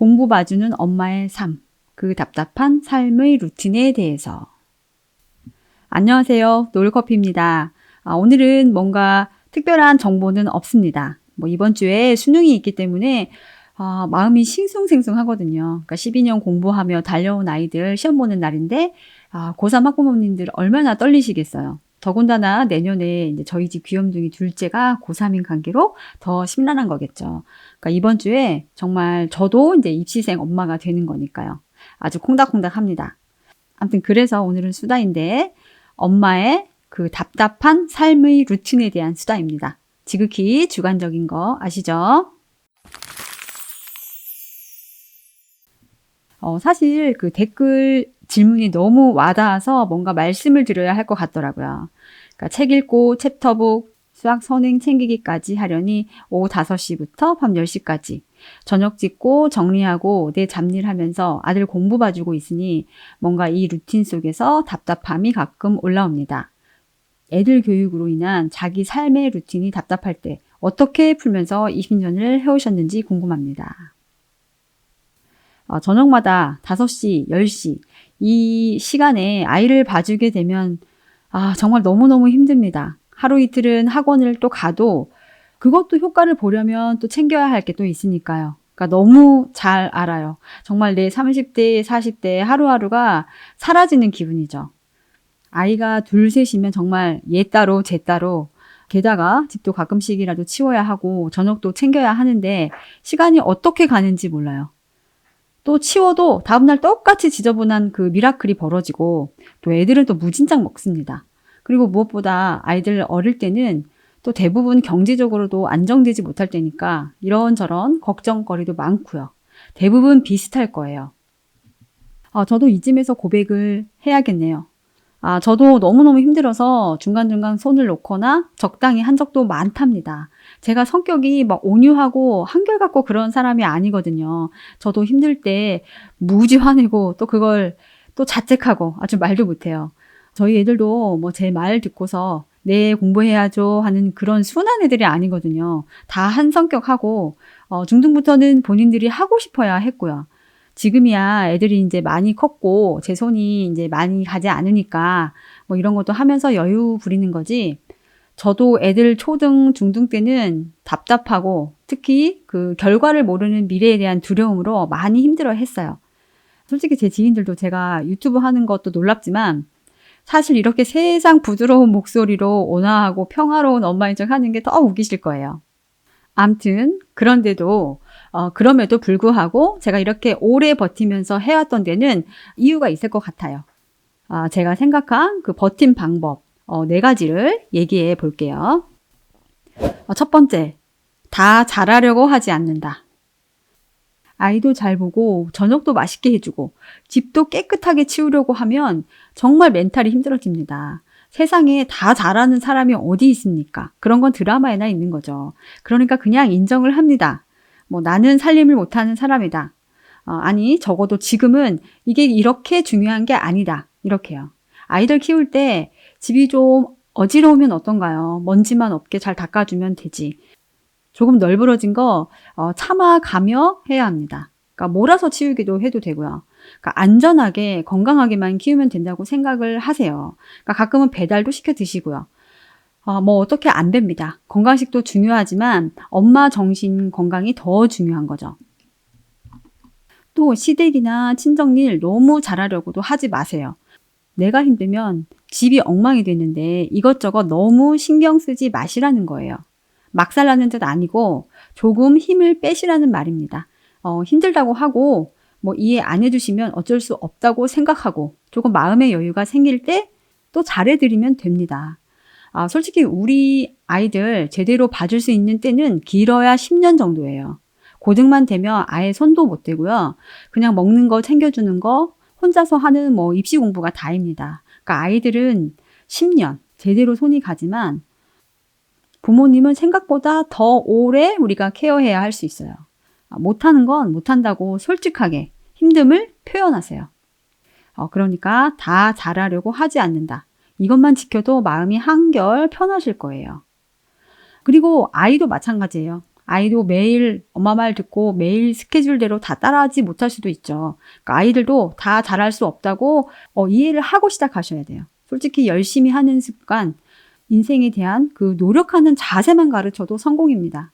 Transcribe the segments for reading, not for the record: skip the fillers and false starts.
공부 봐주는 엄마의 삶, 그 답답한 삶의 루틴에 대해서. 안녕하세요. 노을커피입니다. 오늘은 뭔가 특별한 정보는 없습니다. 이번 주에 수능이 있기 때문에 마음이 싱숭생숭하거든요. 그러니까 12년 공부하며 달려온 아이들 시험 보는 날인데 고3 학부모님들 얼마나 떨리시겠어요. 더군다나 내년에 이제 저희 집 귀염둥이 둘째가 고3인 관계로 더 심란한 거겠죠. 그러니까 이번 주에 정말 저도 이제 입시생 엄마가 되는 거니까요. 아주 콩닥콩닥합니다. 아무튼 그래서 오늘은 수다인데 엄마의 그 답답한 삶의 루틴에 대한 수다입니다. 지극히 주관적인 거 아시죠? 사실 그 댓글 질문이 너무 와닿아서 뭔가 말씀을 드려야 할 것 같더라고요. 그러니까 책 읽고 챕터북, 수학 선행 챙기기까지 하려니 오후 5시부터 밤 10시까지 저녁 짓고 정리하고 내 잡일 하면서 아들 공부 봐주고 있으니 뭔가 이 루틴 속에서 답답함이 가끔 올라옵니다. 애들 교육으로 인한 자기 삶의 루틴이 답답할 때 어떻게 풀면서 20년을 해오셨는지 궁금합니다. 저녁마다 5시, 10시 이 시간에 아이를 봐주게 되면 정말 너무너무 힘듭니다. 하루 이틀은 학원을 또 가도 그것도 효과를 보려면 또 챙겨야 할 게 또 있으니까요. 그러니까 너무 잘 알아요. 정말 내 30대, 40대 하루하루가 사라지는 기분이죠. 아이가 둘, 셋이면 정말 얘 따로 쟤 따로 게다가 집도 가끔씩이라도 치워야 하고 저녁도 챙겨야 하는데 시간이 어떻게 가는지 몰라요. 또 치워도 다음날 똑같이 지저분한 그 미라클이 벌어지고 또 애들은 또 무진장 먹습니다. 그리고 무엇보다 아이들 어릴 때는 또 대부분 경제적으로도 안정되지 못할 때니까 이런저런 걱정거리도 많고요. 대부분 비슷할 거예요. 저도 이쯤에서 고백을 해야겠네요. 저도 너무너무 힘들어서 중간중간 손을 놓거나 적당히 한 적도 많답니다. 제가 성격이 막 온유하고 한결같고 그런 사람이 아니거든요. 저도 힘들 때 무지 화내고 또 그걸 또 자책하고 아주 말도 못해요. 저희 애들도 제 말 듣고서 네, 공부해야죠 하는 그런 순한 애들이 아니거든요. 다 한 성격하고 중등부터는 본인들이 하고 싶어야 했고요. 지금이야 애들이 이제 많이 컸고 제 손이 이제 많이 가지 않으니까 이런 것도 하면서 여유 부리는 거지. 저도 애들 초등, 중등 때는 답답하고 특히 그 결과를 모르는 미래에 대한 두려움으로 많이 힘들어 했어요. 솔직히 제 지인들도 제가 유튜브 하는 것도 놀랍지만 사실 이렇게 세상 부드러운 목소리로 온화하고 평화로운 엄마인 척 하는 게 더 웃기실 거예요. 암튼 그런데도 그럼에도 불구하고 제가 이렇게 오래 버티면서 해왔던 데는 이유가 있을 것 같아요. 제가 생각한 그 버틴 방법 4가지를 얘기해 볼게요. 첫 번째, 다 잘하려고 하지 않는다. 아이도 잘 보고 저녁도 맛있게 해주고 집도 깨끗하게 치우려고 하면 정말 멘탈이 힘들어집니다. 세상에 다 잘하는 사람이 어디 있습니까? 그런 건 드라마에나 있는 거죠. 그러니까 그냥 인정을 합니다. 나는 살림을 못하는 사람이다. 아니 적어도 지금은 이게 이렇게 중요한 게 아니다. 이렇게요. 아이들 키울 때 집이 좀 어지러우면 어떤가요? 먼지만 없게 잘 닦아주면 되지. 조금 널브러진 거 참아가며 해야 합니다. 그러니까 몰아서 치우기도 해도 되고요. 그러니까 안전하게 건강하게만 키우면 된다고 생각을 하세요. 그러니까 가끔은 배달도 시켜 드시고요. 어떻게 안 됩니다. 건강식도 중요하지만 엄마 정신 건강이 더 중요한 거죠. 또 시댁이나 친정일 너무 잘하려고도 하지 마세요. 내가 힘들면 집이 엉망이 되는데 이것저것 너무 신경 쓰지 마시라는 거예요. 막살나는 뜻 아니고 조금 힘을 빼시라는 말입니다. 힘들다고 하고 이해 안 해주시면 어쩔 수 없다고 생각하고 조금 마음의 여유가 생길 때 또 잘해드리면 됩니다. 솔직히 우리 아이들 제대로 봐줄 수 있는 때는 길어야 10년 정도예요. 고등만 되면 아예 손도 못 대고요. 그냥 먹는 거 챙겨주는 거 혼자서 하는 입시 공부가 다입니다. 그러니까 아이들은 10년 제대로 손이 가지만 부모님은 생각보다 더 오래 우리가 케어해야 할 수 있어요. 못하는 건 못한다고 솔직하게 힘듦을 표현하세요. 그러니까 다 잘하려고 하지 않는다. 이것만 지켜도 마음이 한결 편하실 거예요. 그리고 아이도 마찬가지예요. 아이도 매일 엄마 말 듣고 매일 스케줄대로 다 따라하지 못할 수도 있죠. 그러니까 아이들도 다 잘할 수 없다고 이해를 하고 시작하셔야 돼요. 솔직히 열심히 하는 습관, 인생에 대한 그 노력하는 자세만 가르쳐도 성공입니다.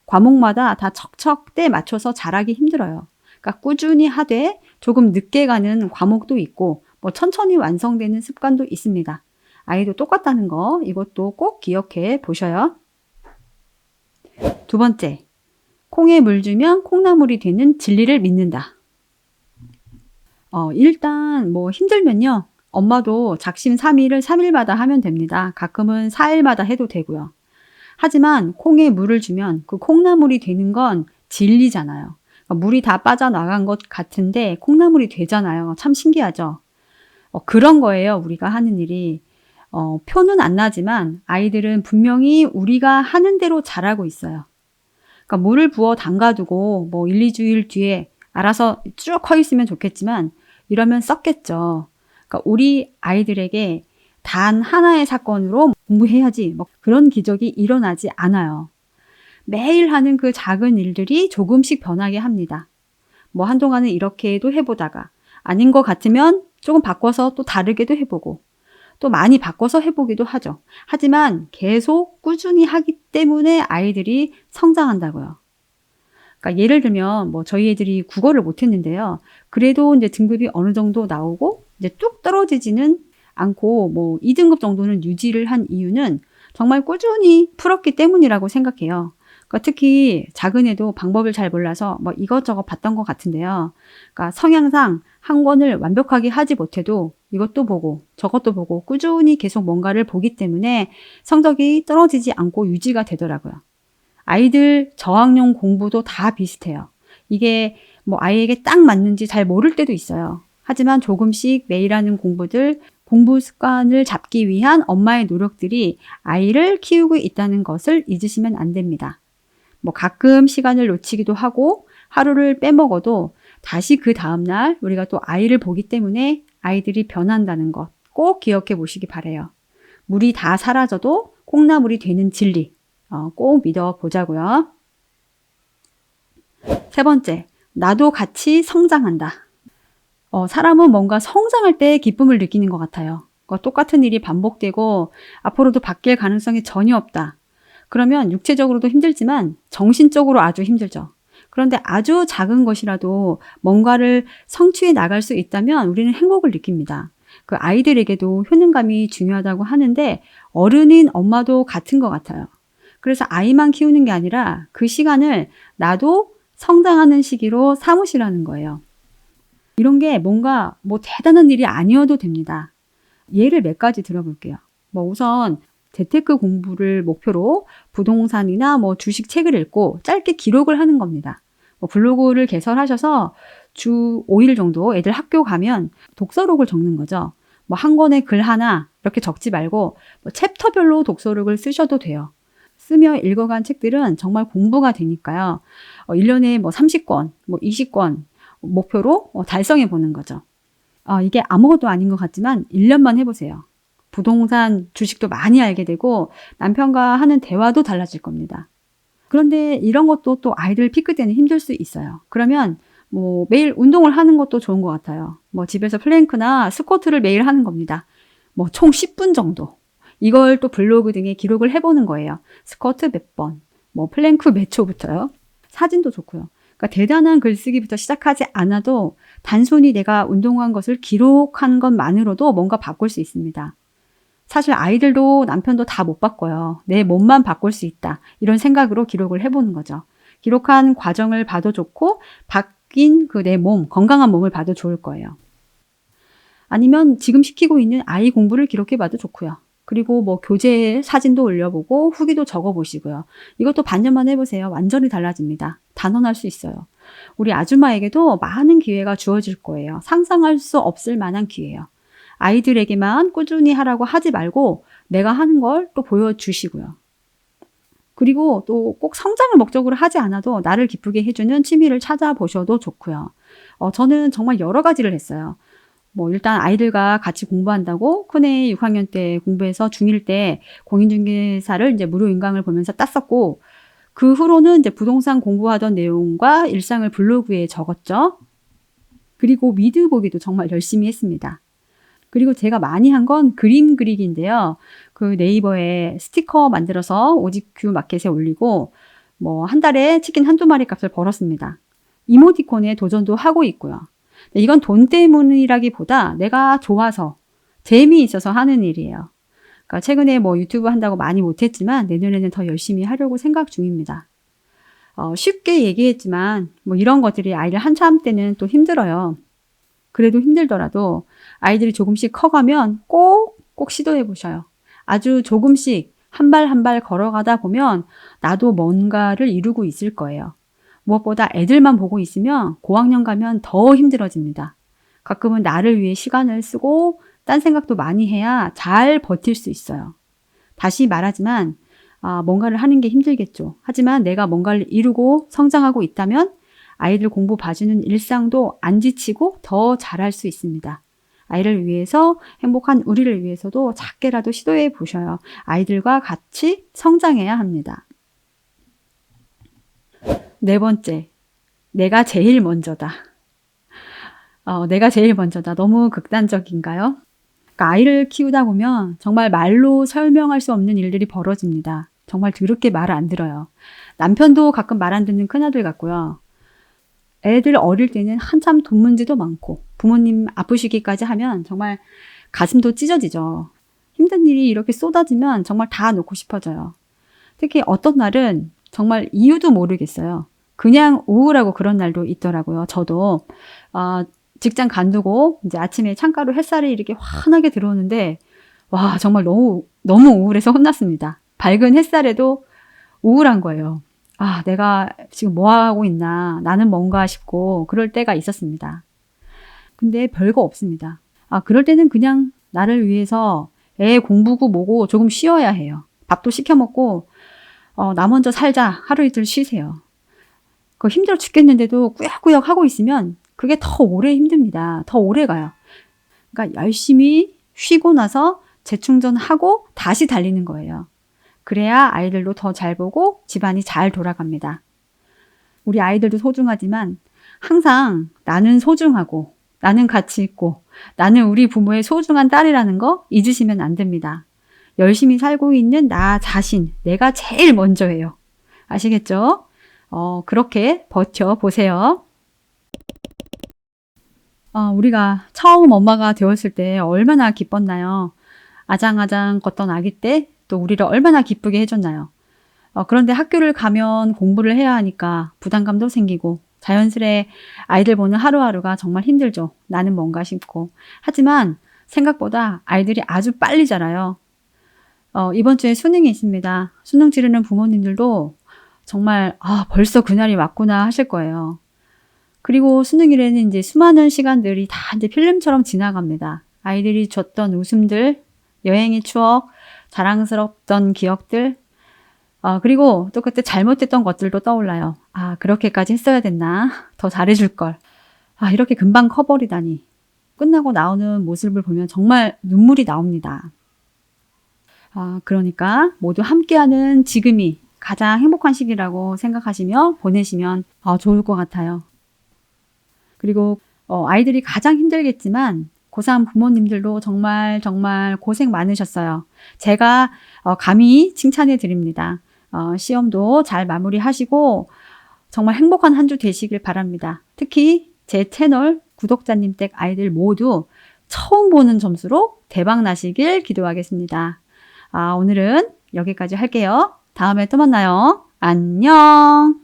과목마다 다 척척 때 맞춰서 잘하기 힘들어요. 그러니까 꾸준히 하되 조금 늦게 가는 과목도 있고 천천히 완성되는 습관도 있습니다. 아이도 똑같다는 거 이것도 꼭 기억해 보셔요. 두 번째, 콩에 물 주면 콩나물이 되는 진리를 믿는다. 일단 힘들면요. 엄마도 작심삼일을 3일마다 하면 됩니다. 가끔은 4일마다 해도 되고요. 하지만 콩에 물을 주면 그 콩나물이 되는 건 진리잖아요. 그러니까 물이 다 빠져나간 것 같은데 콩나물이 되잖아요. 참 신기하죠. 그런 거예요. 우리가 하는 일이. 표는 안 나지만 아이들은 분명히 우리가 하는 대로 잘하고 있어요. 그러니까 물을 부어 담가두고 1, 2주일 뒤에 알아서 쭉 커 있으면 좋겠지만 이러면 썩겠죠. 그러니까 우리 아이들에게 단 하나의 사건으로 공부해야지 그런 기적이 일어나지 않아요. 매일 하는 그 작은 일들이 조금씩 변하게 합니다. 한동안은 이렇게도 해보다가 아닌 것 같으면 조금 바꿔서 또 다르게도 해보고 또 많이 바꿔서 해보기도 하죠. 하지만 계속 꾸준히 하기 때문에 아이들이 성장한다고요. 그러니까 예를 들면 저희 애들이 국어를 못했는데요. 그래도 이제 등급이 어느 정도 나오고 이제 뚝 떨어지지는 않고 2등급 정도는 유지를 한 이유는 정말 꾸준히 풀었기 때문이라고 생각해요. 그러니까 특히 작은 애도 방법을 잘 몰라서 이것저것 봤던 것 같은데요. 그러니까 성향상 한 권을 완벽하게 하지 못해도 이것도 보고 저것도 보고 꾸준히 계속 뭔가를 보기 때문에 성적이 떨어지지 않고 유지가 되더라고요. 아이들 저학년 공부도 다 비슷해요. 이게 아이에게 딱 맞는지 잘 모를 때도 있어요. 하지만 조금씩 매일 하는 공부들, 공부 습관을 잡기 위한 엄마의 노력들이 아이를 키우고 있다는 것을 잊으시면 안 됩니다. 가끔 시간을 놓치기도 하고 하루를 빼먹어도 다시 그 다음날 우리가 또 아이를 보기 때문에 아이들이 변한다는 것 꼭 기억해 보시기 바라요. 물이 다 사라져도 콩나물이 되는 진리 꼭 믿어 보자고요. 세 번째, 나도 같이 성장한다. 사람은 뭔가 성장할 때 기쁨을 느끼는 것 같아요. 똑같은 일이 반복되고 앞으로도 바뀔 가능성이 전혀 없다. 그러면 육체적으로도 힘들지만 정신적으로 아주 힘들죠. 그런데 아주 작은 것이라도 뭔가를 성취해 나갈 수 있다면 우리는 행복을 느낍니다. 그 아이들에게도 효능감이 중요하다고 하는데 어른인 엄마도 같은 것 같아요. 그래서 아이만 키우는 게 아니라 그 시간을 나도 성장하는 시기로 삼으시라는 거예요. 이런 게 뭔가 대단한 일이 아니어도 됩니다. 예를 몇 가지 들어볼게요. 우선 재테크 공부를 목표로 부동산이나 주식 책을 읽고 짧게 기록을 하는 겁니다. 블로그를 개설하셔서 주 5일 정도 애들 학교 가면 독서록을 적는 거죠. 한 권의 글 하나 이렇게 적지 말고 챕터별로 독서록을 쓰셔도 돼요. 쓰며 읽어간 책들은 정말 공부가 되니까요. 1년에 30권, 20권 목표로 달성해 보는 거죠. 이게 아무것도 아닌 것 같지만 1년만 해보세요. 부동산 주식도 많이 알게 되고 남편과 하는 대화도 달라질 겁니다. 그런데 이런 것도 또 아이들 피크 때는 힘들 수 있어요. 그러면 매일 운동을 하는 것도 좋은 것 같아요. 집에서 플랭크나 스쿼트를 매일 하는 겁니다. 총 10분 정도. 이걸 또 블로그 등에 기록을 해보는 거예요. 스쿼트 몇 번, 플랭크 몇 초부터요. 사진도 좋고요. 그러니까 대단한 글쓰기부터 시작하지 않아도 단순히 내가 운동한 것을 기록한 것만으로도 뭔가 바꿀 수 있습니다. 사실 아이들도 남편도 다 못 바꿔요. 내 몸만 바꿀 수 있다. 이런 생각으로 기록을 해보는 거죠. 기록한 과정을 봐도 좋고 바뀐 그 내 몸, 건강한 몸을 봐도 좋을 거예요. 아니면 지금 시키고 있는 아이 공부를 기록해봐도 좋고요. 그리고 교재 사진도 올려보고 후기도 적어보시고요. 이것도 반년만 해보세요. 완전히 달라집니다. 단언할 수 있어요. 우리 아줌마에게도 많은 기회가 주어질 거예요. 상상할 수 없을 만한 기회예요. 아이들에게만 꾸준히 하라고 하지 말고 내가 하는 걸 또 보여주시고요. 그리고 또 꼭 성장을 목적으로 하지 않아도 나를 기쁘게 해주는 취미를 찾아보셔도 좋고요. 저는 정말 여러 가지를 했어요. 일단 아이들과 같이 공부한다고 큰애 6학년 때 공부해서 중1 때 공인중개사를 이제 무료 인강을 보면서 땄었고, 그 후로는 이제 부동산 공부하던 내용과 일상을 블로그에 적었죠. 그리고 미드 보기도 정말 열심히 했습니다. 그리고 제가 많이 한 건 그림 그리기인데요. 그 네이버에 스티커 만들어서 오지큐 마켓에 올리고 뭐 한 달에 치킨 한두 마리 값을 벌었습니다. 이모티콘에 도전도 하고 있고요. 이건 돈 때문이라기보다 내가 좋아서 재미있어서 하는 일이에요. 그러니까 최근에 뭐 유튜브 한다고 많이 못했지만 내년에는 더 열심히 하려고 생각 중입니다. 쉽게 얘기했지만 뭐 이런 것들이 아이들 한참 때는 또 힘들어요. 그래도 힘들더라도 아이들이 조금씩 커가면 꼭 시도해 보셔요. 아주 조금씩 한 발 한 발 걸어가다 보면 나도 뭔가를 이루고 있을 거예요. 무엇보다 애들만 보고 있으면 고학년 가면 더 힘들어집니다. 가끔은 나를 위해 시간을 쓰고 딴 생각도 많이 해야 잘 버틸 수 있어요. 다시 말하지만 뭔가를 하는 게 힘들겠죠. 하지만 내가 뭔가를 이루고 성장하고 있다면 아이들 공부 봐주는 일상도 안 지치고 더 잘할 수 있습니다. 아이를 위해서, 행복한 우리를 위해서도 작게라도 시도해 보셔요. 아이들과 같이 성장해야 합니다. 네 번째, 내가 제일 먼저다. 내가 제일 먼저다. 너무 극단적인가요? 그러니까 아이를 키우다 보면 정말 말로 설명할 수 없는 일들이 벌어집니다. 정말 더럽게 말을 안 들어요. 남편도 가끔 말 안 듣는 큰아들 같고요. 애들 어릴 때는 한참 돈 문제도 많고 부모님 아프시기까지 하면 정말 가슴도 찢어지죠. 힘든 일이 이렇게 쏟아지면 정말 다 놓고 싶어져요. 특히 어떤 날은 정말 이유도 모르겠어요. 그냥 우울하고 그런 날도 있더라고요. 저도 직장 간두고 이제 아침에 창가로 햇살이 이렇게 환하게 들어오는데 와 정말 너무 우울해서 혼났습니다. 밝은 햇살에도 우울한 거예요. 내가 지금 뭐 하고 있나, 나는 뭔가 싶고 그럴 때가 있었습니다. 근데 별거 없습니다. 그럴 때는 그냥 나를 위해서 애 공부고 뭐고 조금 쉬어야 해요. 밥도 시켜 먹고 나 먼저 살자, 하루 이틀 쉬세요. 힘들어 죽겠는데도 꾸역꾸역 하고 있으면 그게 더 오래 힘듭니다. 더 오래 가요. 그러니까 열심히 쉬고 나서 재충전하고 다시 달리는 거예요. 그래야 아이들도 더 잘 보고 집안이 잘 돌아갑니다. 우리 아이들도 소중하지만 항상 나는 소중하고 나는 가치 있고 나는 우리 부모의 소중한 딸이라는 거 잊으시면 안 됩니다. 열심히 살고 있는 나 자신, 내가 제일 먼저예요. 아시겠죠? 그렇게 버텨보세요. 우리가 처음 엄마가 되었을 때 얼마나 기뻤나요? 아장아장 걷던 아기 때 또 우리를 얼마나 기쁘게 해줬나요? 그런데 학교를 가면 공부를 해야 하니까 부담감도 생기고 자연스레 아이들 보는 하루하루가 정말 힘들죠. 나는 뭔가 싶고. 하지만 생각보다 아이들이 아주 빨리 자라요. 이번 주에 수능이 있습니다. 수능 치르는 부모님들도 정말 벌써 그날이 왔구나 하실 거예요. 그리고 수능일에는 이제 수많은 시간들이 다 이제 필름처럼 지나갑니다. 아이들이 줬던 웃음들, 여행의 추억, 자랑스럽던 기억들, 그리고 또 그때 잘못했던 것들도 떠올라요. 그렇게까지 했어야 됐나? 더 잘해줄 걸. 이렇게 금방 커버리다니. 끝나고 나오는 모습을 보면 정말 눈물이 나옵니다. 그러니까 모두 함께하는 지금이 가장 행복한 시기라고 생각하시며 보내시면 좋을 것 같아요. 그리고 아이들이 가장 힘들겠지만 고3 부모님들도 정말 고생 많으셨어요. 제가 감히 칭찬해 드립니다. 시험도 잘 마무리하시고 정말 행복한 한 주 되시길 바랍니다. 특히 제 채널 구독자님 댁 아이들 모두 처음 보는 점수로 대박 나시길 기도하겠습니다. 오늘은 여기까지 할게요. 다음에 또 만나요. 안녕.